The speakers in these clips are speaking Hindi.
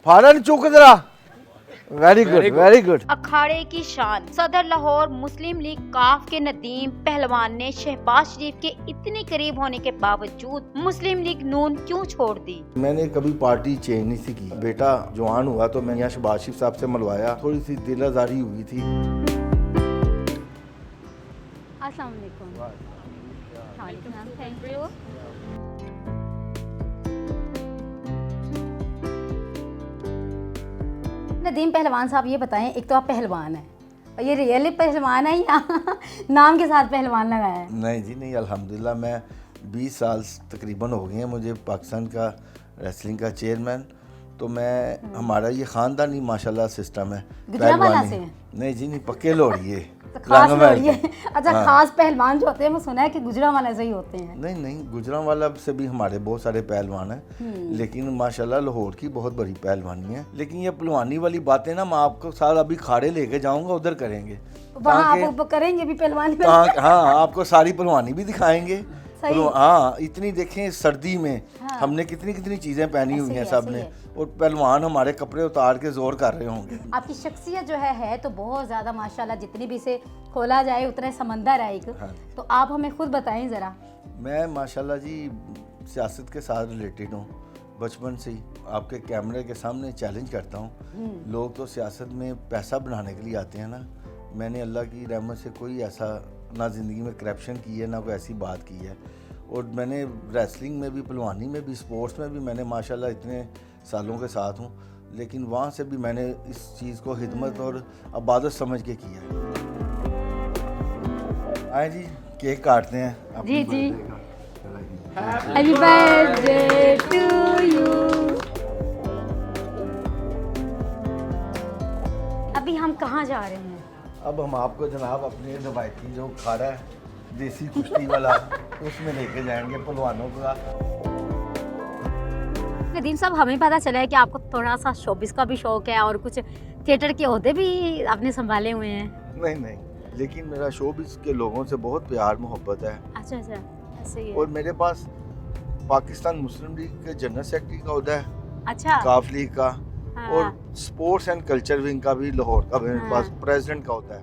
फौरन चुक जरा। Very good, very good. अखाड़े की शान सदर लाहौर मुस्लिम लीग काफ के नदीम पहलवान ने शहबाज शरीफ के इतने करीब होने के बावजूद मुस्लिम लीग नून क्यों छोड़ दी? मैंने कभी पार्टी चेंज नहीं सी की। बेटा जवान हुआ तो मैंने यहाँ शहबाज शरीफ साहब से मिलवाया, थोड़ी सी दिल आजारी हुई थी। अस्सलाम वालेकुम। Thank you. नदीम पहलवान साहब, ये बताएं, एक तो आप पहलवान हैं, और ये रियली पहलवान है या नाम के साथ पहलवान लगाया है? नहीं जी नहीं, अल्हम्दुलिल्लाह मैं 20 साल तकरीबन हो गए हैं मुझे पाकिस्तान का रेसलिंग का चेयरमैन। तो मैं हमारा ये ख़ानदानी माशाल्लाह सिस्टम है। गुजरांवाला से हैं? नहीं जी नहीं, पक्के लोड़िए। तो खास लोग ये अच्छा हाँ। खास पहलवान जो होते हैं वो सुना है कि गुजरांवाला से ही होते हैं। नहीं नहीं, गुजरांवाला से भी हमारे बहुत सारे पहलवान हैं, लेकिन माशाल्लाह लाहौर की बहुत बड़ी पहलवानी है। लेकिन ये पहलवानी वाली बातें ना मैं आपको साल अभी खाड़े लेके जाऊंगा, उधर करेंगे वहाँ आप करेंगे भी पहलवानी में? हाँ, आपको सारी पहलवानी भी दिखाएंगे। हाँ, इतनी देखें सर्दी में हमने कितनी कितनी चीजें पहनी हुई हैं सब ने, और पहलवान हमारे कपड़े उतार के जोर कर रहे होंगे। आपकी शख्सियत जो है तो बहुत ज्यादा माशाल्लाह, जितनी भी इसे खोला जाए उतना समंदर है एक। हाँ। तो आप हमें खुद बताएं जरा। मैं माशाल्लाह जी सियासत के साथ रिलेटेड हूँ बचपन से ही। आपके कैमरे के सामने चैलेंज करता हूँ। लोग तो सियासत में पैसा बनाने के लिए आते हैं ना, मैंने अल्लाह की रहमत से कोई ऐसा ना ज़िंदगी में करप्शन की है, ना कोई ऐसी बात की है। और मैंने रेसलिंग में भी, पहलवानी में भी, स्पोर्ट्स में भी मैंने माशाल्लाह इतने सालों के साथ हूँ, लेकिन वहाँ से भी मैंने इस चीज़ को खिदमत और इबादत समझ के किया है। आए जी, केक काटते हैं। जी जी, हैप्पी बर्थडे टू यू। अभी हम कहाँ जा रहे हैं? अब हम आपको जनाब अपने रवायती जो खाड़ा है देसी कुश्ती वाला उसमें लेके जाएंगे पहलवानों का। नदीम साहब, हमें पता चला है कि आपको थोड़ा सा शोबिस का भी शौक है और कुछ थिएटर के ओहदे भी आपने संभाले हुए हैं। नहीं नहीं, लेकिन मेरा शोबिस के लोगों से बहुत प्यार मोहब्बत है। अच्छा अच्छा, ऐसे ही है। और मेरे पास पाकिस्तान मुस्लिम लीग के जनरल सेक्रेटरी का ओहदा है, अच्छा, काफ लीग का, हाँ, और स्पोर्ट्स एंड कल्चर विंग का भी लाहौर का मेरे हाँ। पास प्रेसिडेंट का होता है।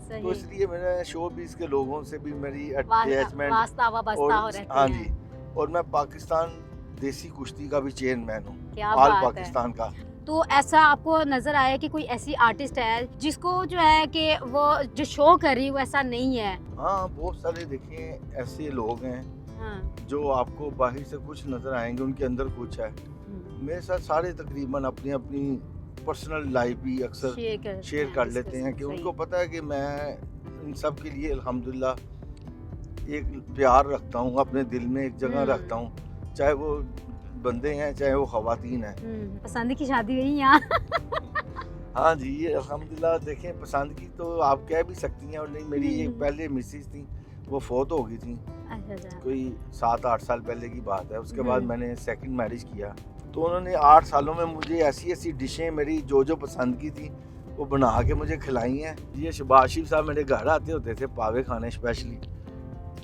सही। तो इसलिए मेरे शोबिस के लोगों से भी मेरी वास्ता अटैचमेंट वाबस्ता हो रहती हाँ है। जी। और मैं पाकिस्तान देसी कुश्ती का भी चेयरमैन हूँ, क्या ऑल बात है। पाकिस्तान का। तो ऐसा आपको नजर आया कि कोई ऐसी आर्टिस्ट है जिसको जो है कि वो जो शो कर रही है वो ऐसा नहीं है? हाँ, बहुत सारे देखिए ऐसे लोग हैं हाँ। जो आपको बाहर से कुछ नजर आएंगे, उनके अंदर कुछ है। मेरे साथ सारे तकरीबन अपनी अपनी पर्सनल लाइफ भी अक्सर शेयर कर लेते हैं कि उनको पता है कि मैं इन सब के लिए अल्हम्दुलिल्लाह एक प्यार रखता हूँ, अपने दिल में एक जगह रखता हूँ, चाहे वो बंदे हैं चाहे वो खवातीन हैं। पसंद की शादी हुई यहाँ? हाँ जी, ये अल्हम्दुलिल्लाह देखें, पसंद की तो आप कह भी सकती हैं, और नहीं, मेरी एक पहले मिसेज थी वो फोत हो गई थी। अच्छा। कोई 7-8 साल पहले की बात है। उसके बाद मैंने सेकंड मैरिज किया, तो उन्होंने 8 सालों में मुझे ऐसी ऐसी डिशें मेरी जो जो पसंद की थी वो बना के मुझे खिलाई हैं। ये शहबाज शरीफ साहब मेरे घर आते होते थे पावे खाने स्पेशली।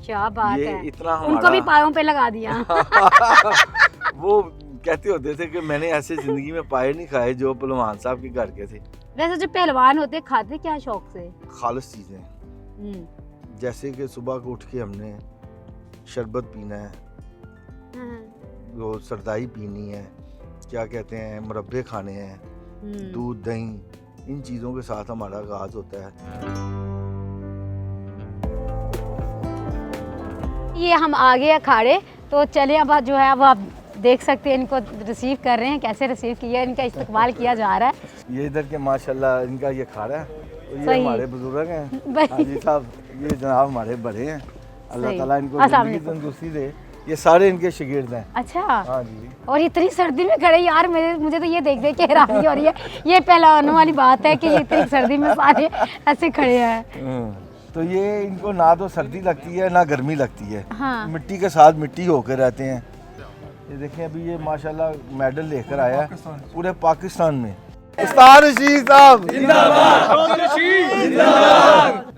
क्या बात ये है, इतना उनको भी पायों पे लगा दिया। वो कहते होते थे कि मैंने ऐसे जिंदगी में पाए नहीं खाए जो पहलवान साहब के घर के थे। वैसे जो पहलवान होते खाते क्या शौक से? खालिस चीजें, जैसे कि सुबह को उठ के हमने शरबत पीना है, वो सरदाई पीनी है, क्या कहते हैं, मुरब्बे खाने हैं, दूध दही, इन चीज़ों के साथ हमारा आगाज होता है। ये हम आ गए अखाड़े, तो चलिए अब जो है अब आप देख सकते हैं इनको रिसीव कर रहे हैं, कैसे रिसीव किया, इनका इस्तकबाल किया जा रहा है। ये इधर के माशाल्लाह इनका ये खाड़ा है, और ये सही। हमारे बुजुर्ग हैं हाजी साहब, ये जनाब हमारे बड़े हैं, अल्लाह ताला इनको अस्सलाम जिंदगी वालेकुम। तंदुरुस्ती दे। ये सारे इनके शागिर्द हैं। अच्छा, हाँ जी। और इतनी सर्दी में खड़े यार, मुझे तो ये देख के हैरानी हो रही है। ये पहलवानों वाली बात है कि ये इतनी सर्दी में सारे ऐसे खड़े हैं। तो ये इनको ना तो सर्दी लगती है ना गर्मी लगती है। हाँ। मिट्टी के साथ मिट्टी होकर रहते हैं। ये देखें, अभी ये माशाल्लाह मेडल लेकर आया है पूरे पाकिस्तान में। उस्ताद रशीद साहब जिंदाबाद।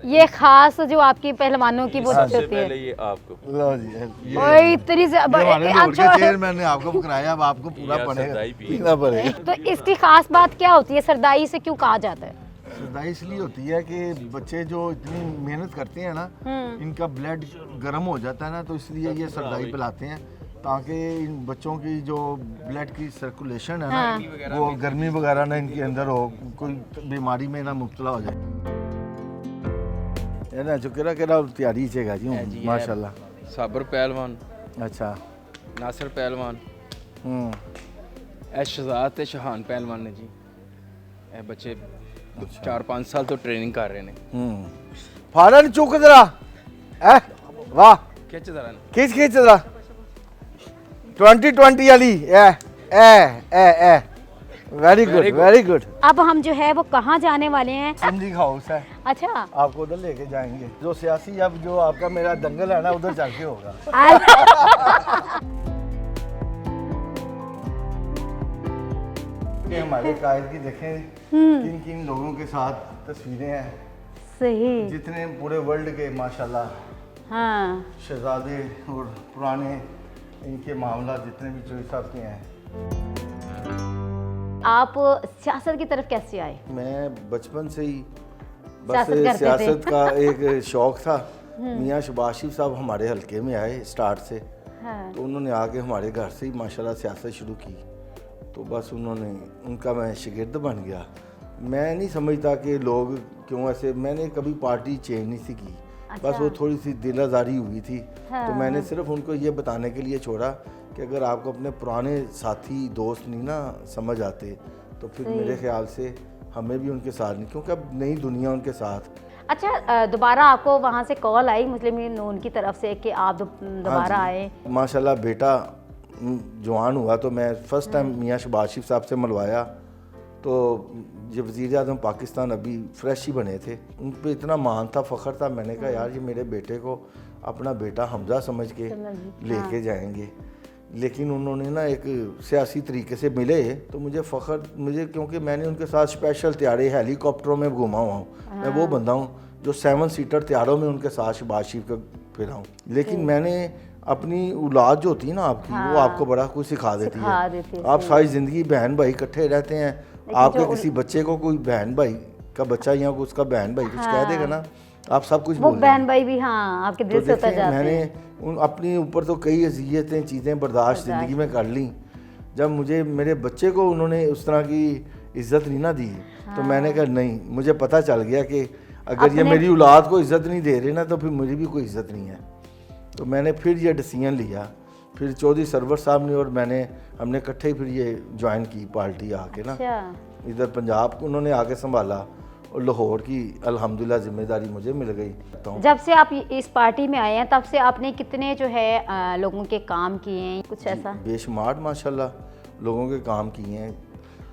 ये खास जो आपकी पहलवानों की वो हाँ, डिश होती है। पहले ये आपको लो जी ओए इतनी से हमारे दौर के अच्छा, चेयरमैन ने आपको कराया, अब आपको पूरा यार, पड़ेगा, सरदाई पी। पीना पड़ेगा। तो इसकी खास बात क्या होती है, सरदाई से क्यों कहा जाता है? सरदाई इसलिए होती है कि बच्चे जो इतनी मेहनत करते हैं ना, इनका ब्लड गर्म हो जाता है ना, तो इसलिए ये सरदाई पिलाते हैं ताकि इन बच्चों की जो ब्लड की सर्कुलेशन है ना, वो गर्मी वगैरह ना इनके अंदर हो, कोई बीमारी में ना मुब्तला हो जाए। ये ना जो केड़ा तैयारी चेगा जी है जी, है। माशाल्लाह। साबर पहलवान, अच्छा नासिर पहलवान, शहजाद ते शहान पहलवान ने जी। ये बच्चे 4-5 साल तो ट्रेनिंग कर रहे हैं। फारन चुक जरा, वाह खिंच जरा खींच जरा 2020 वाली, a very good very good. अब हम जो है वो कहाँ जाने वाले हैं? सिंधी हाउस है, अच्छा आपको उधर लेके जाएंगे। जो सियासी अब जो आपका मेरा दंगल है ना, उधर चल के होगा। कि हमारे कायद की देखें किन किन लोगों के साथ तस्वीरें हैं, सही। जितने पूरे वर्ल्ड के माशाल्लाह हाँ शहजादे और पुराने इनके मामला जितने भी चोरी साहब के हैं। आप सियासत की तरफ कैसे आए? मैं बचपन से ही सियासत बस करते सियासत थे। का एक शौक़ था। मियाँ शबाशिफ साहब हमारे हलके में आए स्टार्ट से, हाँ। तो उन्होंने आके हमारे घर से ही माशाल्लाह सियासत शुरू की, तो बस उन्होंने उनका मैं शागिर्द बन गया। मैं नहीं समझता कि लोग क्यों ऐसे, मैंने कभी पार्टी चेंज नहीं सी की, बस वो थोड़ी सी दिल आज़ारी हुई थी। तो मैंने सिर्फ उनको ये बताने के लिए छोड़ा कि अगर आपको अपने पुराने साथी दोस्त नहीं ना समझ आते, तो फिर मेरे ख्याल से हमें भी उनके साथ नहीं, क्योंकि अब नई दुनिया उनके साथ। अच्छा, दोबारा आपको वहाँ से कॉल आई मुस्लिम लीग नून की तरफ से कि आप दोबारा आए? माशाल्लाह बेटा जवान हुआ तो मैं फ़र्स्ट टाइम मियाँ शबाशिफ साहब से मिलवाया, तो ये वज़ीर आज़म पाकिस्तान अभी फ्रेश ही बने थे, उन पर इतना मान था, फ़ख्र था। मैंने कहा यार ये मेरे बेटे को अपना बेटा हमजा समझ के लेके जाएंगे। लेकिन उन्होंने ना एक सियासी तरीके से मिले, तो मुझे फ़ख्र, मुझे क्योंकि मैंने उनके साथ स्पेशल त्यारे हेलीकॉप्टरों में घूमा हुआ हूँ। मैं वो बंदा हूँ जो 7 सीटर त्यारों में उनके साथ शहबाज शरीफ का फिरा हूँ। लेकिन मैंने अपनी औलाद जो होती है ना आपकी, वो आपको बड़ा कुछ सिखा देती है। आप सारी ज़िंदगी बहन भाई इकट्ठे रहते हैं, आपके किसी बच्चे को कोई बहन भाई का बच्चा या उसका बहन भाई कुछ कह देगा ना, आप सब कुछ वो बोल बहन भाई भी हाँ आपके दिल से उतर जाते हैं। मैंने अपने ऊपर तो कई अज़ियतें चीज़ें बर्दाश्त ज़िंदगी में कर ली। जब मुझे मेरे बच्चे को उन्होंने उस तरह की इज़्ज़त नहीं ना दी, तो मैंने कहा नहीं, मुझे पता चल गया कि अगर ये मेरी औलाद को इज़्ज़त नहीं दे रहे ना, तो फिर मेरी भी कोई इज़्ज़त नहीं है। तो मैंने फिर ये डिसीजन लिया, फिर चौधरी सरवर साहब ने और मैंने, हमने इकट्ठे ही फिर ये ज्वाइन की पार्टी आके ना। इधर पंजाब को उन्होंने आके संभाला और लाहौर की अल्हम्दुलिल्लाह जिम्मेदारी मुझे मिल गई। जब से आप इस पार्टी में आए हैं, तब से आपने कितने जो है लोगों के काम किए हैं, कुछ ऐसा? बेशुमार माशाल्लाह लोगों के काम किए हैं।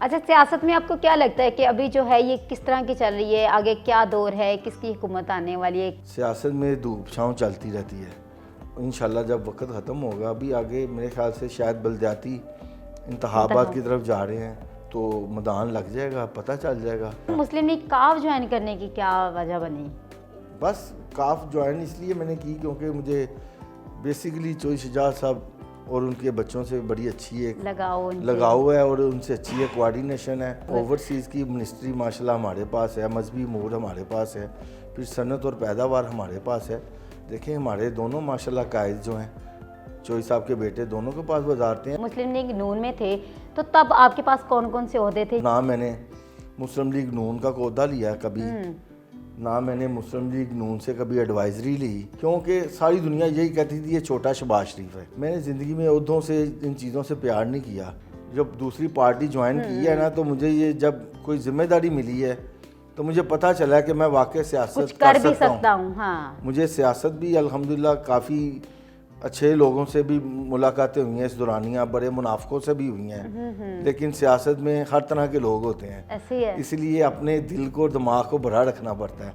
अच्छा, सियासत में आपको क्या लगता है कि अभी जो है ये किस तरह की चल रही है, आगे क्या दौर है, किसकी हुकूमत आने वाली है? सियासत में धूप छाँव चलती रहती है। इंशाल्लाह जब वक्त ख़त्म होगा, अभी आगे मेरे ख्याल से शायद बलदियाती इंतखाबात की तरफ जा रहे हैं, तो मैदान लग जाएगा, पता चल जाएगा। मुस्लिम लीग काफ ज्वाइन करने की क्या वजह बनी? बस काफ ज्वाइन इसलिए मैंने की क्योंकि मुझे बेसिकली चोई शजात साहब और उनके बच्चों से बड़ी अच्छी एक लगाव है और उनसे अच्छी एक कोऑर्डिनेशन है। ओवरसीज़ की मिनिस्ट्री माशाल्लाह हमारे पास है, मजहबी अमूर हमारे पास है, फिर सनत और पैदावार हमारे पास है। देखें हमारे दोनों माशाल्लाह कायद जो हैं, चोई साहब के बेटे, दोनों के पास वजारतें हैं। मुस्लिम लीग नून में थे तो तब आपके पास कौन कौन से ओहदे थे? ना मैंने मुस्लिम लीग नून का ओहदा लिया कभी, ना मैंने मुस्लिम लीग नून से कभी एडवाइजरी ली, क्योंकि सारी दुनिया यही कहती थी ये छोटा शहबाज शरीफ है। मैंने ज़िंदगी में ओहदों से, इन चीज़ों से प्यार नहीं किया। जब दूसरी पार्टी ज्वाइन की है ना, तो मुझे ये जब कोई जिम्मेदारी मिली है, तो मुझे पता चला कि मैं वाकई सियासत कर भी सकता हूँ। हाँ। मुझे सियासत भी अल्हम्दुलिल्लाह काफ़ी अच्छे लोगों से भी मुलाकातें हुई हैं इस दौरानिया, बड़े मुनाफिकों से भी हुई हैं, लेकिन सियासत में हर तरह के लोग होते हैं, ऐसे ही है। इसलिए अपने दिल को दिमाग को भरा रखना पड़ता है।